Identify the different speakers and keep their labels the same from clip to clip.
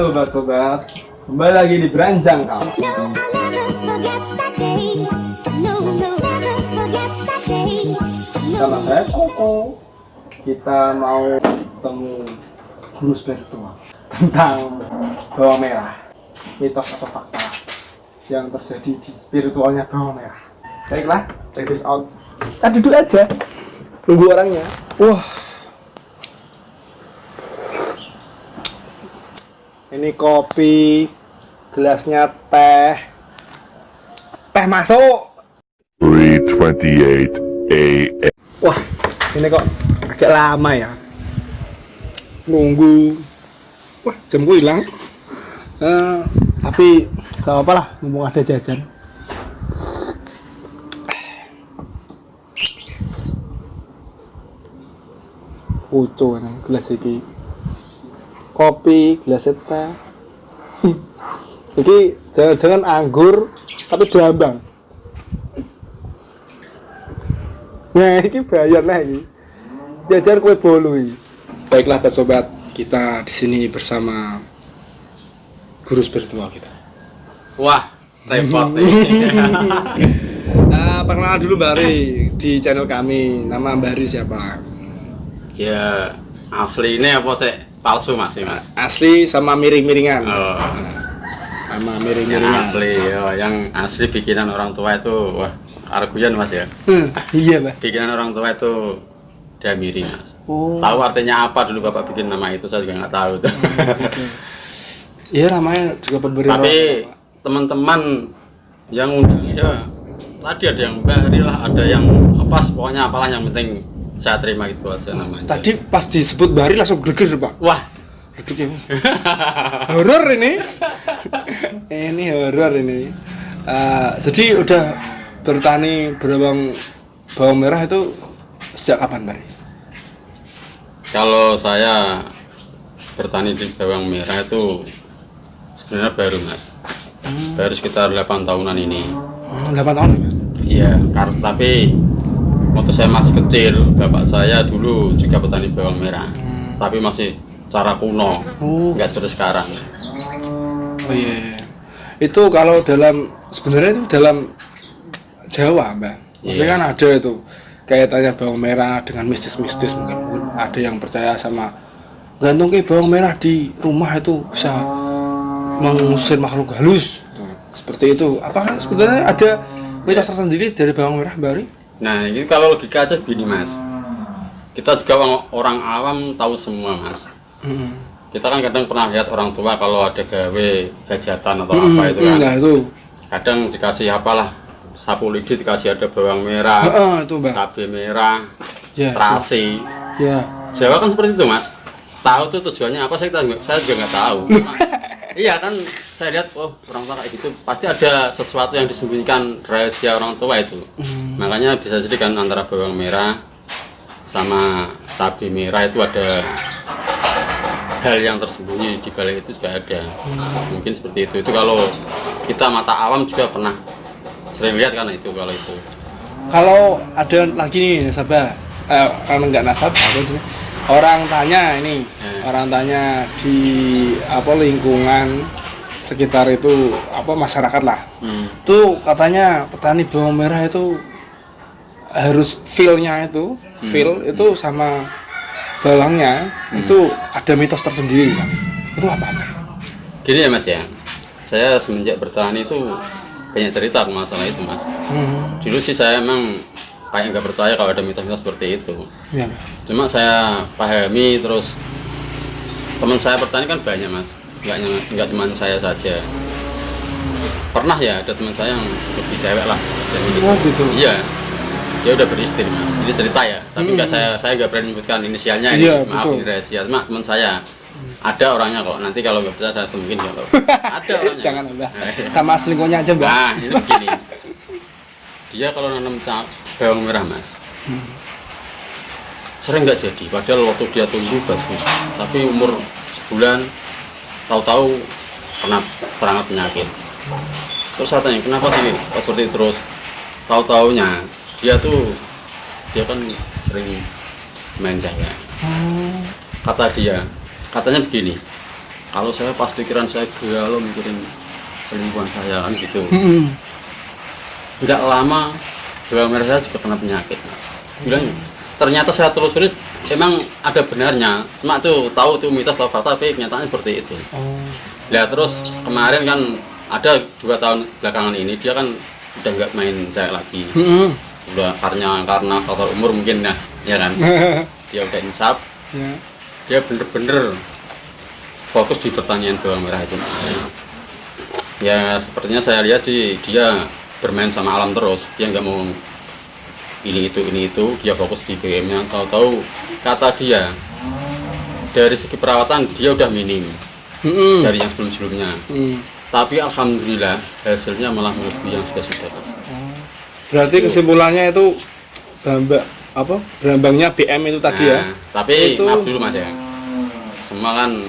Speaker 1: sobat-sobat, kembali lagi di Beranjang Kawan. Sama saya Koko. Kita mau ketemu guru spiritual tentang bawang merah, mitos atau fakta yang terjadi di spiritualnya bawang merah. Baiklah, check this out. Kita duduk aja, tunggu orangnya. Wah, ini kopi, gelasnya teh masuk.
Speaker 2: 3:28 a.m.
Speaker 1: Wah, ini kok agak lama ya nunggu. Wah, jamku hilang. Tapi gak apa-apa lah, mumpung ada jajan. Uco nang gelas iki. Kopi, gelas teh. Iki jangan-jangan anggur tapi berambang. Nah, ini bayar lah ini. Jajan kue bolu ini. Baiklah sobat, kita di sini bersama guru spiritual kita.
Speaker 3: Wah, repot.
Speaker 1: Perkenalan dulu Mbak Ri di channel kami. Nama Mbak Ri siapa?
Speaker 3: Ya, asli ini apa sih? Palsu masih mas.
Speaker 1: Asli sama miring-miringan.
Speaker 3: Oh.
Speaker 1: Sama
Speaker 3: Yang
Speaker 1: miring-miringan.
Speaker 3: asli, yang asli bikinan orang tua itu, wah, arguyan mas ya.
Speaker 1: Iya Mbak.
Speaker 3: Bikinan orang tua itu dia miring mas.
Speaker 1: Oh.
Speaker 3: Tahu artinya apa dulu bapak bikin nama itu saya juga nggak tahu.
Speaker 1: Gitu. Iya namanya juga berbeda.
Speaker 3: Tapi teman-teman yang undang ya tadi ada yang Mbak lah, ada yang apa, pokoknya apalah yang penting saya terima gitu aja namanya.
Speaker 1: Tadi pas disebut Mbak Ri langsung greger Pak.
Speaker 3: Wah,
Speaker 1: Aduh, ya. Horor ini. Ini horor ini. Jadi udah bertani bawang merah itu sejak kapan, Mbak?
Speaker 3: kalau saya bertani di bawang merah itu sebenarnya baru mas. Baru sekitar 8 tahunan ini.
Speaker 1: 8 tahun ya?
Speaker 3: Iya, tapi waktu saya masih kecil, bapak saya dulu juga petani bawang merah. Tapi masih cara kuno, nggak seperti sekarang.
Speaker 1: Oh iya. Itu kalau sebenarnya itu dalam Jawa, Mbak. Maksudnya kan ada itu kaitannya bawang merah dengan mistis-mistis, mungkin ada yang percaya sama gantung ke bawang merah di rumah itu bisa mengusir makhluk halus. Seperti itu. Apakah sebenarnya ada mitos tersendiri dari bawang merah, Mbak Ri?
Speaker 3: Nah, ini kalau logika aja gini mas. Kita juga orang awam tahu semua mas. Kita kan kadang pernah lihat orang tua kalau ada gawe hajatan atau apa itu kan.
Speaker 1: Nah, itu.
Speaker 3: Kadang dikasih apalah, sapu lidi dikasih ada bawang merah,
Speaker 1: Itu, Mbak.
Speaker 3: cabai merah,
Speaker 1: Ya,
Speaker 3: terasi.
Speaker 1: Ya.
Speaker 3: Jawa kan seperti itu mas. Tahu tuh tujuannya apa saya juga nggak tahu. Iya kan, saya lihat orang tua kayak gitu pasti ada sesuatu yang disembunyikan, rahasia orang tua itu. Makanya bisa jadi kan antara bawang merah sama cabai merah itu ada hal yang tersembunyi di balik itu juga ada. Mungkin seperti itu. Itu kalau kita mata awam juga pernah sering lihat kan itu kalau itu.
Speaker 1: Kalau ada lagi nih nasabah, karena nggak nasabah apa sih? Orang tanya ini, orang tanya di lingkungan sekitar itu masyarakat lah. Tuh katanya petani bawang merah itu harus feel-nya itu, itu sama bawangnya itu ada mitos tersendiri kan. Itu apa?
Speaker 3: Gini ya mas ya, saya semenjak bertani itu banyak cerita masalah itu mas. Dulu sih saya emang kayak nggak percaya kalau ada mitos-mitos seperti itu.
Speaker 1: Ya.
Speaker 3: Cuma saya pahami terus, teman saya bertani kan banyak mas, nggak cuma saya saja. Pernah ya ada teman saya yang lebih cewek lah.
Speaker 1: Oh gitu.
Speaker 3: Iya, dia udah beristri mas. Ini cerita ya, tapi nggak saya nggak berani menyebutkan inisialnya ini.
Speaker 1: Iya,
Speaker 3: Maaf,
Speaker 1: betul.
Speaker 3: ini rahasia. Cuma teman saya ada orangnya kok. Nanti kalau nggak percaya saya temuin ya. Ada orangnya.
Speaker 1: Jangan Mbak. Sama selingkuhnya aja Mbak.
Speaker 3: Nah, ini begini. Dia kalau nanam bawang merah mas, sering nggak jadi. Padahal waktu dia tumbuh bagus, tapi umur sebulan tahu-tahu kena serangan penyakit. Terus saya tanya kenapa sih kok seperti itu terus? Tahu-taunya dia kan sering main jaya. Katanya begini, kalau saya pas pikiran saya galau mikirin selingkuhan saya kan gitu. Nggak lama bawang merah saya juga kena penyakit mas. Bilang ternyata saya telusuri emang ada benarnya, cuma tuh tahu tuh mitos atau fakta, tapi kenyataannya seperti itu. Lihat terus kemarin kan ada 2 tahun belakangan ini dia kan udah nggak main cewek lagi. Udah karena faktor umur mungkin ya kan. Dia udah insaf. Dia bener-bener fokus di pertanian bawang merah itu. Ya sepertinya saya lihat sih dia bermain sama alam terus, dia nggak mau ini itu, dia fokus di BM-nya. Tahu-tahu kata dia dari segi perawatan dia udah minim dari yang sebelum-sebelumnya. Tapi alhamdulillah hasilnya malah melebihi yang sudah.
Speaker 1: Berarti kesimpulannya itu berambangnya BM itu tadi ya.
Speaker 3: Tapi
Speaker 1: itu...
Speaker 3: maaf dulu mas ya, semua kan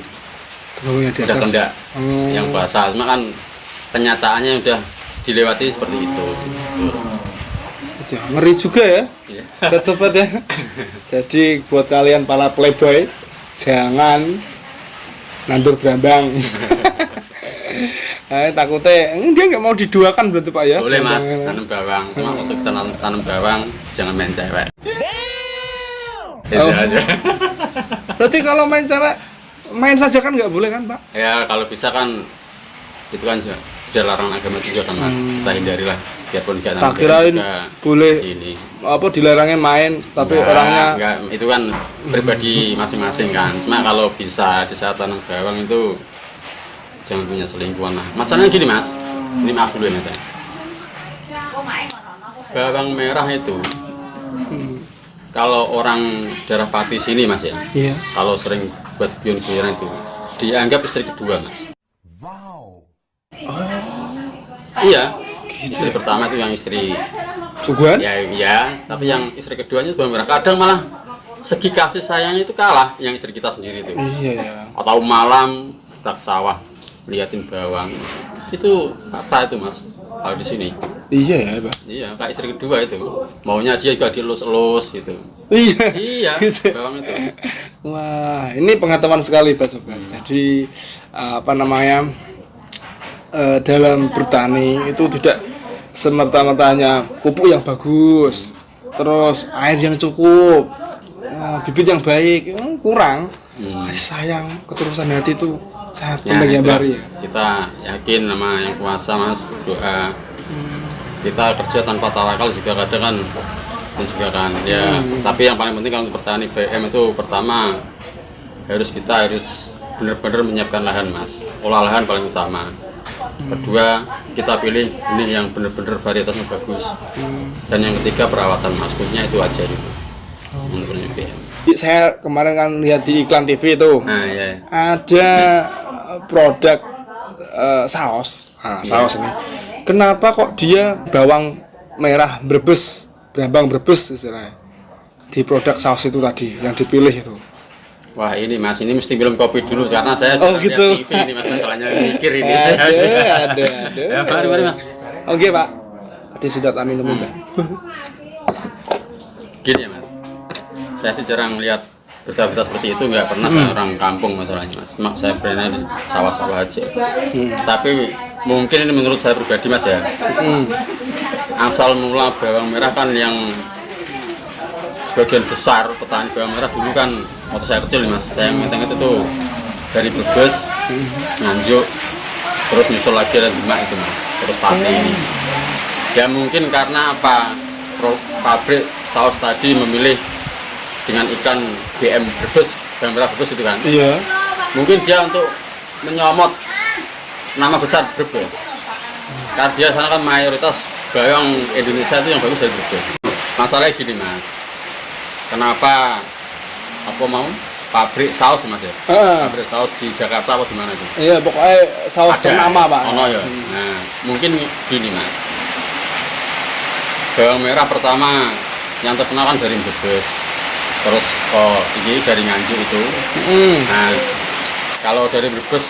Speaker 3: udah kendak yang basah, cuma kan kenyataannya udah dilewati seperti itu.
Speaker 1: Ngeri juga ya, sobat-sobat ya. Jadi buat kalian para playboy jangan nandur berambang. Takutnya dia nggak mau diduakan berarti Pak ya.
Speaker 3: Boleh mas, tanam bawang, cuma untuk tanam bawang jangan main cewek. Itu aja.
Speaker 1: Berarti kalau main cewek main saja kan nggak boleh kan Pak?
Speaker 3: Ya kalau bisa kan itu kan sudah larangan agama juga kan mas, kita hindarilah biarpun kita
Speaker 1: tak kirain boleh
Speaker 3: ini
Speaker 1: dilarangnya main tapi orangnya
Speaker 3: enggak, itu kan pribadi masing-masing kan. Cuma kalau bisa di saat tanam bawang itu jangan punya selingkuhan lah. Masalahnya gini mas, ini maaf dulu ya mas ya. Bawang merah itu kalau orang daerah Pati sini mas ya, kalau sering buat guyon-guyonan itu dianggap istri kedua mas. Iya, istri pertama itu yang istri
Speaker 1: suguhan?
Speaker 3: Ya, tapi yang istri keduanya bawang merah. Kadang malah segi kasih sayangnya itu kalah yang istri kita sendiri itu.
Speaker 1: Iya.
Speaker 3: Atau malam kita ke sawah liatin bawang, itu apa itu mas? Kalau di sini.
Speaker 1: Iya ya, Pak.
Speaker 3: Iya, kayak istri kedua itu. Maunya dia juga dielus-elus gitu. Iya, gitu. Bawang itu.
Speaker 1: Wah, ini pengetahuan sekali Pak Sobat. Jadi dalam bertani itu tidak semerta-mertanya pupuk yang bagus, terus air yang cukup, bibit yang baik, kurang. Kasih sayang, ketulusan hati itu sangat penting ya Bari.
Speaker 3: Kita yakin sama yang kuasa mas, berdoa. Kita kerja tanpa tawakal juga kadang kan, tapi yang paling penting kalau untuk bertani BM itu pertama harus benar-benar menyiapkan lahan mas, olah lahan paling utama. Kedua, kita pilih ini yang benar-benar varietasnya bagus. Dan yang ketiga perawatan mas, khususnya itu aja gitu. Untuk BM.
Speaker 1: Saya kemarin kan lihat di iklan TV itu, ada produk saus. Saus ini. Kenapa kok dia bawang merah Brebes, berambang Brebes istilahnya di produk saus itu tadi yang dipilih itu?
Speaker 3: Wah ini mas, ini mesti minum kopi dulu karena saya
Speaker 1: gitu.
Speaker 3: TV ini mas, masalahnya mikir ini.
Speaker 1: Ada.
Speaker 3: Ya, mari mas.
Speaker 1: Oke Pak, tadi sudah kami nemuin.
Speaker 3: Gini ya mas, saya sih jarang lihat berita-berita seperti itu, nggak pernah saya orang kampung masalahnya mas. Saya pernah di sawah-sawah aja. Tapi mungkin ini menurut saya pribadi mas ya. Asal mula bawang merah kan yang sebagian besar petani bawang merah dulu kan waktu saya kecil mas, saya ingat itu tuh dari Brebes, Nganjuk, terus nyusul lagi ada Demak itu mas, terus Pati ini. Ya mungkin karena apa pabrik saus tadi memilih dengan ikan BM Brebes, bawang merah Brebes itu kan.
Speaker 1: Iya.
Speaker 3: Mungkin dia untuk menyomot nama besar Brebes. Karena dia sana kan mayoritas bawang Indonesia itu yang bagus dari Brebes. Masalahnya gini mas, kenapa pabrik saus mas ya? Pabrik saus di Jakarta apa di mana itu?
Speaker 1: Iya pokoknya saus ternama Pak.
Speaker 3: Ya. Nah mungkin gini mas, bawang merah pertama yang terkenal kan dari Brebes, terus ini dari Nganjuk itu. Nah kalau dari Brebes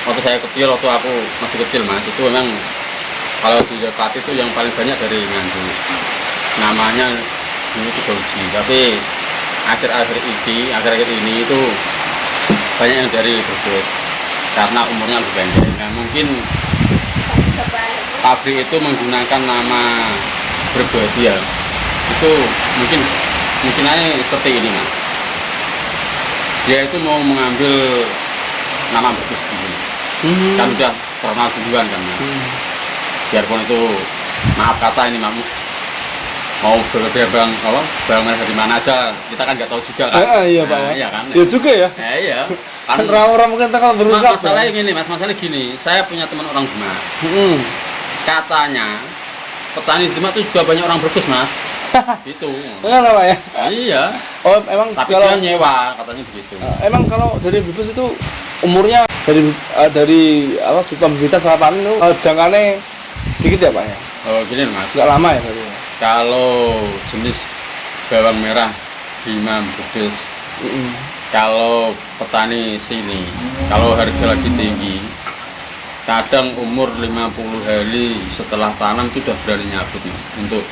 Speaker 3: waktu saya kecil, waktu aku masih kecil mas, itu memang kalau di Jakarta itu yang paling banyak dari Nganjuk, namanya dulu itu Gauji. Tapi akhir-akhir ini itu banyak yang dari Brebes karena umurnya lebih pendek. Nah, mungkin pabrik itu menggunakan nama Brebes ya. Itu mungkin aja seperti ini mas. Dia itu mau mengambil nama Brebes dulu. Kan udah terkenal duluan kan mas. Biarpun itu maaf kata ini mau berbeda barang merah dari mana aja kita kan nggak tahu juga kan.
Speaker 1: Iya pak.
Speaker 3: Iya kan.
Speaker 1: Ya juga ya.
Speaker 3: Iya.
Speaker 1: Kan orang-orang mungkin kalau berusaha.
Speaker 3: Masalahnya gini mas, masalahnya gini. Saya punya teman orang Demak. Katanya petani Demak itu juga banyak orang Brebes mas. Itu.
Speaker 1: Enggak pak ya?
Speaker 3: Iya.
Speaker 1: Oh emang
Speaker 3: tapi
Speaker 1: kalau
Speaker 3: dia nyewa katanya begitu.
Speaker 1: Emang kalau dari Brebes itu umurnya dari apa pembibitan sama panen itu jangkanya dikit ya pak ya?
Speaker 3: Oh gini mas.
Speaker 1: Nggak lama ya berarti?
Speaker 3: Kalau jenis bawang merah Bima Brebes, kalau petani sini, kalau harga lagi tinggi, kadang umur 50 hari setelah tanam itu udah berani nyabut mas untuk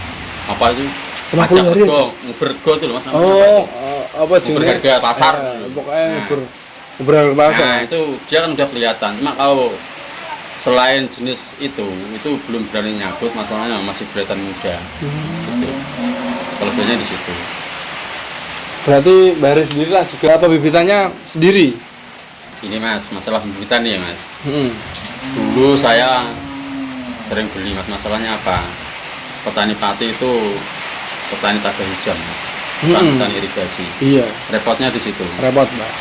Speaker 3: apa itu? Pajak bergo itu loh mas.
Speaker 1: Oh, apa sih?
Speaker 3: Harga pasar.
Speaker 1: Pokoknya harga pasar.
Speaker 3: Nah itu dia kan udah kelihatan. Cuma kalau selain jenis itu belum berani nyabut, masalahnya masih kelihatan muda. Gitu. Kelebihannya di situ.
Speaker 1: Berarti Bahri sendiri lah juga apa bibitannya sendiri?
Speaker 3: Ini mas, masalah bibitan nih ya mas. Dulu saya sering beli mas, masalahnya apa? Petani pati itu petani taga hijau mas, bukan petani irigasi. Iya. Repotnya di situ.
Speaker 1: Repot mbak.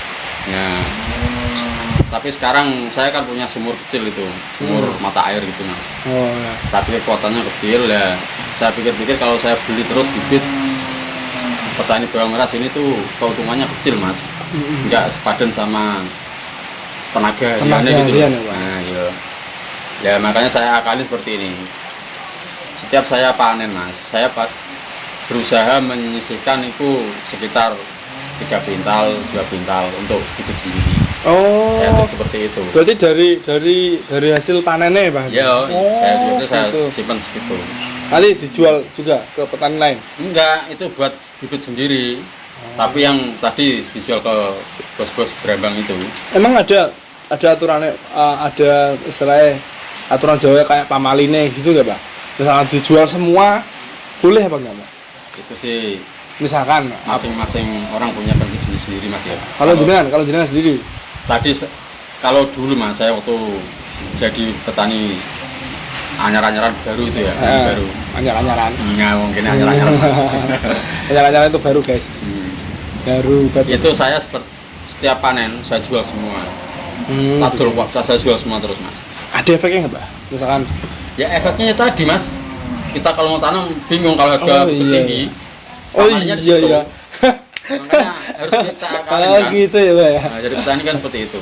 Speaker 3: Nah, tapi sekarang saya kan punya sumur kecil itu, sumur mata air gitu mas. Oh ya. Tapi kekuatannya kecil ya. Saya pikir-pikir kalau saya beli terus bibit petani bawang merah sini tuh keuntungannya kecil mas, nggak sepadan sama tenaga gitu.
Speaker 1: Ya,
Speaker 3: nah iya. Ya makanya saya akali seperti ini. Setiap saya panen mas, saya berusaha menyisihkan itu sekitar 3 pintal, 2 pintal untuk bibit sendiri. Oh. Saya seperti itu.
Speaker 1: Berarti dari hasil panennya pak?
Speaker 3: Iya. Saya gitu. Simpan segitu.
Speaker 1: Nanti dijual juga ke petani lain?
Speaker 3: Enggak, itu buat bibit sendiri. Tapi yang tadi dijual ke bos-bos berambang itu. Emang
Speaker 1: ada aturannya, ada istilahnya aturan Jawa kayak pamaline gitu nggak pak? Misalnya dijual semua boleh apa enggak pak?
Speaker 3: Itu sih
Speaker 1: misalkan
Speaker 3: masing-masing orang punya prinsip sendiri mas ya.
Speaker 1: Kalau jenengan sendiri?
Speaker 3: Tadi kalau dulu mas saya waktu jadi petani anyar-anyaran baru itu ya, baru
Speaker 1: anyar-anyaran.
Speaker 3: Nggak mungkin anyar-anyaran mas.
Speaker 1: Anyar-anyaran itu baru guys. Baru.
Speaker 3: Itu saya setiap panen saya jual semua. Betul waktu saya jual semua terus mas.
Speaker 1: Ada efeknya nggak pak? Misalkan?
Speaker 3: Ya efeknya itu mas, kita kalau mau tanam bingung kalau harga tinggi.
Speaker 1: Oh iya.
Speaker 3: Makanya harus kita akalin kan.
Speaker 1: Gitu ya pak ya.
Speaker 3: Nah, jadi petani kan seperti itu.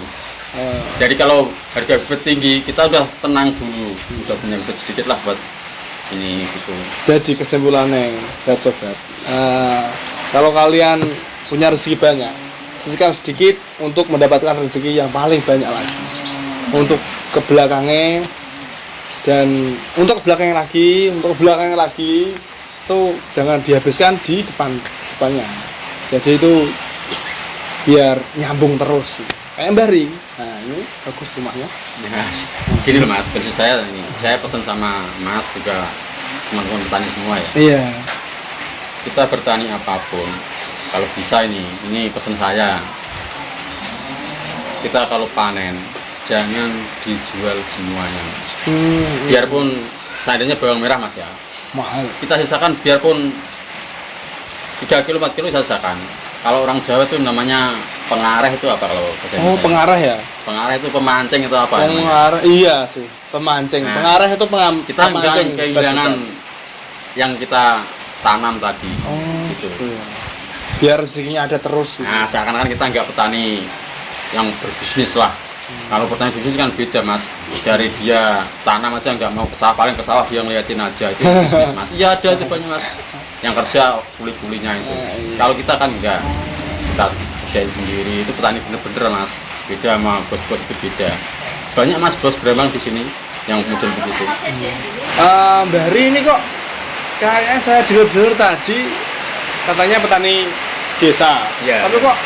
Speaker 3: Jadi kalau harga bibit tinggi kita udah tenang dulu, udah punya bibit sedikit lah buat ini gitu.
Speaker 1: Jadi kesimpulannya sobat, kalau kalian punya rezeki banyak, sisihkan sedikit untuk mendapatkan rezeki yang paling banyak lagi. Untuk ke belakangnya dan untuk ke belakangnya lagi itu jangan dihabiskan di depannya. Jadi itu biar nyambung terus. Kayak Bahri. Nah, ini bagus rumahnya.
Speaker 3: Ya, gini loh mas, prinsip saya ini. Saya pesan sama mas juga teman-teman petani semua ya.
Speaker 1: Iya.
Speaker 3: Kita bertani apapun, kalau bisa ini pesan saya. Kita kalau panen jangan dijual semuanya. Biarpun seandainya bawang merah mas ya.
Speaker 1: Mahal.
Speaker 3: Kita sisakan biarpun 3 kilo 4 kilo saya sisakan. Kalau orang Jawa itu namanya pengareh itu apa kalau bahasa Indonesia?
Speaker 1: Oh, pengareh ya?
Speaker 3: Pengareh itu pemancing itu apa?
Speaker 1: Pengareh, iya sih, pemancing. Nah, pengareh itu
Speaker 3: kita pemancing kehilangan yang kita tanam tadi.
Speaker 1: Oh, gitu ya. Biar rezekinya ada terus.
Speaker 3: Nah, seakan-akan kita nggak petani yang berbisnis lah. Kalau petani bisnis kan beda mas. Dari dia tanam aja nggak mau ke sawah, paling ke sawah dia ngeliatin aja itu bisnis mas. Iya ada itu banyak mas. Yang kerja kulit-kulinya itu. Kalau kita kan enggak, kita kerjain sendiri. Itu petani bener-bener mas. Beda sama bos-bos itu beda. Banyak mas bos berambang di sini yang model begitu.
Speaker 1: Bahri ini kok kayaknya saya dengar tadi katanya petani desa. Ya, tapi kok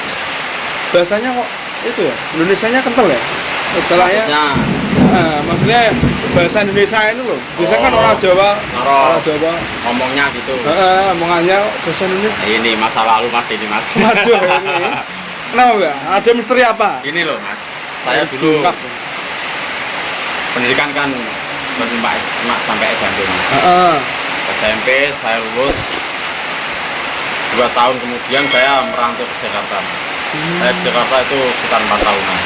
Speaker 1: bahasanya kok itu ya, Indonesianya kental ya istilahnya. Maksudnya bahasa Indonesia ini loh. Biasanya kan orang Jawa,
Speaker 3: ngomongnya gitu.
Speaker 1: Omongannya bahasa Indonesia.
Speaker 3: Ini masa lalu Mas, ini Mas.
Speaker 1: Waduh ini. Kenapa ya? Ada misteri apa?
Speaker 3: Ini loh Mas, saya dulu pendidikan kan berlimpah sampai SMP Mas. SMP saya lulus 2 tahun kemudian saya merantau ke Jakarta. Saya di Jakarta itu sekitar 4 tahunan.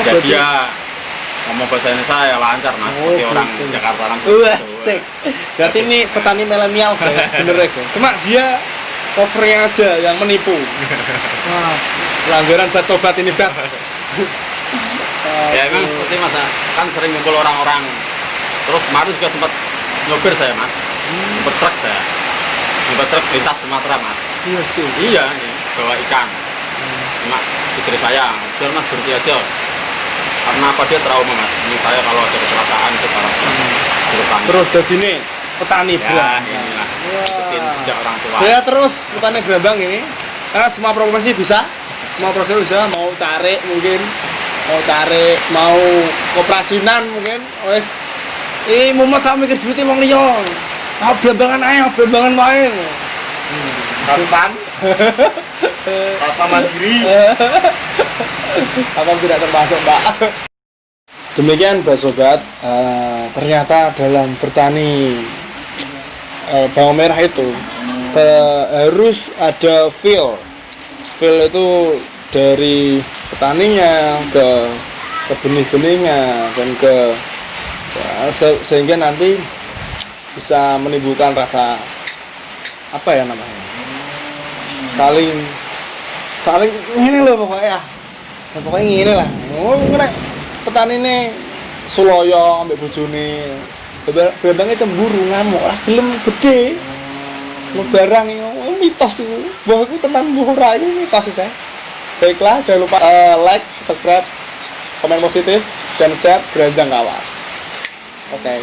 Speaker 3: Jadi ya ngomong bahasa Indonesia ya lancar Mas, seperti orang Jakarta langsung.
Speaker 1: Asik. Berarti ini petani milenial guys, bener ya guys. Cuma dia covernya aja yang menipu. Wah, pelanggaran buat sobat ini Bat.
Speaker 3: Ya emang seperti Mas, kan sering ngumpul orang-orang. Terus kemarin juga sempat nyopir saya Mas, sempat truk saya, sempat truk lintas Sumatera Mas.
Speaker 1: Iya sih.
Speaker 3: Iya, bawa ikan. Cuma istri saya, udah Mas berhenti aja. Karena apa dia trauma Mas, ini saya kalau ada kecelakaan itu parah banget.
Speaker 1: Terus jadi nih petani
Speaker 3: ya, inilah ikutin sejak orang tua.
Speaker 1: Saya terus petani berambang ini, karena semua profesi bisa, mau cari mungkin, mau koperasinan mungkin, wes. Mumet tak mikir duitnya wong liya. Belambangan ae, belambangan wae. Kapan? Apa mandiri? Apa tidak termasuk, Mbak? Demikian Mbak Sobat, ternyata dalam bertani bawang merah itu harus ada feel itu dari petaninya ke benih-benihnya dan sehingga nanti bisa menimbulkan rasa apa ya namanya, saling ini loh pokoknya ini lah. Petani ini Suloyo ambek bojone berbangnya cemburu ngamuk lah gelem gede lo barang ini mitos itu bahwa aku tenang ora itu mitos sih saya. Baiklah, jangan lupa like, subscribe, komen positif dan share beranjang kawan. Okay.